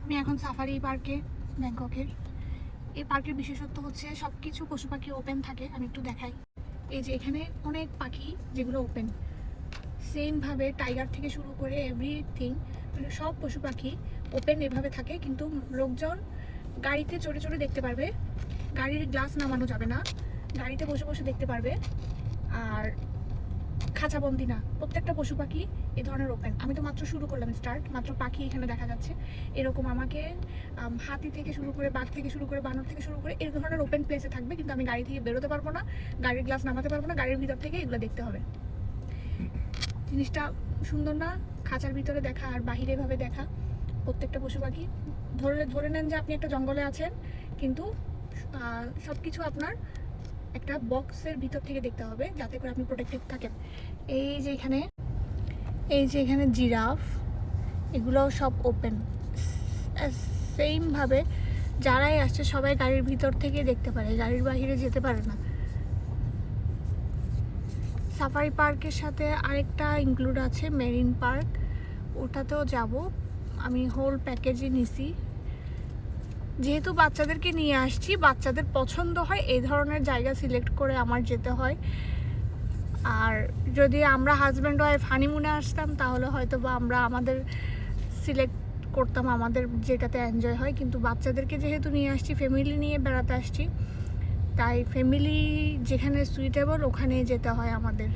আমি এখন সাফারি পার্কে, ব্যাংককের। এই পার্কের বিশেষত্ব হচ্ছে সব কিছু পশু পাখি ওপেন থাকে। আমি একটু দেখাই। এই যে এখানে অনেক পাখি যেগুলো ওপেন, সেমভাবে টাইগার থেকে শুরু করে এভরিথিং, মানে সব পশু পাখি ওপেন এভাবে থাকে। কিন্তু লোকজন গাড়িতে চড়ে চড়ে দেখতে পারবে, গাড়ির গ্লাস নামানো যাবে না, গাড়িতে বসে বসে দেখতে পারবে। আর খাঁচাবন্দি না, প্রত্যেকটা পশু পাখি এ ধরনের ওপেন। আমি তো মাত্র শুরু করলাম স্টার্ট, মাত্র পাখি এখানে দেখা যাচ্ছে। এরকম আমাকে হাতি থেকে শুরু করে, বাঘ থেকে শুরু করে, বানর থেকে শুরু করে এই ধরনের ওপেন প্লেসে থাকবে। কিন্তু আমি গাড়ি থেকে বেরোতে পারবো না, গাড়ির গ্লাস নামাতে পারবো না, গাড়ির ভিতর থেকে এগুলো দেখতে হবে। জিনিসটা সুন্দর না? খাঁচার ভিতরে দেখা আর বাহিরে এভাবে দেখা প্রত্যেকটা পশু পাখি। ধরে নেন যে আপনি একটা জঙ্গলে আছেন, কিন্তু সব কিছু আপনার একটা বক্সের ভিতর থেকে দেখতে হবে, যাতে করে আপনি প্রোটেক্টেড থাকেন। এই যে এখানে জিরাফ, এগুলো সব ওপেন। সেমভাবে যারাই আসছে সবাই গাড়ির ভিতর থেকে দেখতে পারে, গাড়ির বাইরে যেতে পারে না। সাফারি পার্কের সাথে আরেকটা ইনক্লুড আছে মেরিন পার্ক, ওটাতেও যাব। আমি হোল প্যাকেজই নিছি, যেহেতু বাচ্চাদেরকে নিয়ে আসছি, বাচ্চাদের পছন্দ হয় এই ধরনের জায়গা সিলেক্ট করে আমার যেতে হয়। আর যদি আমরা হাজব্যান্ড ওয়াইফ হানিমুনে আসতাম তাহলে হয়তো বা আমরা আমাদের সিলেক্ট করতাম আমাদের যেটাতে এনজয় হয়। কিন্তু বাচ্চাদেরকে যেহেতু নিয়ে আসছি, ফ্যামিলি নিয়ে বেড়াতে আসছি, তাই ফ্যামিলি যেখানে সুইটেবল ওখানে যেতে হয় আমাদের।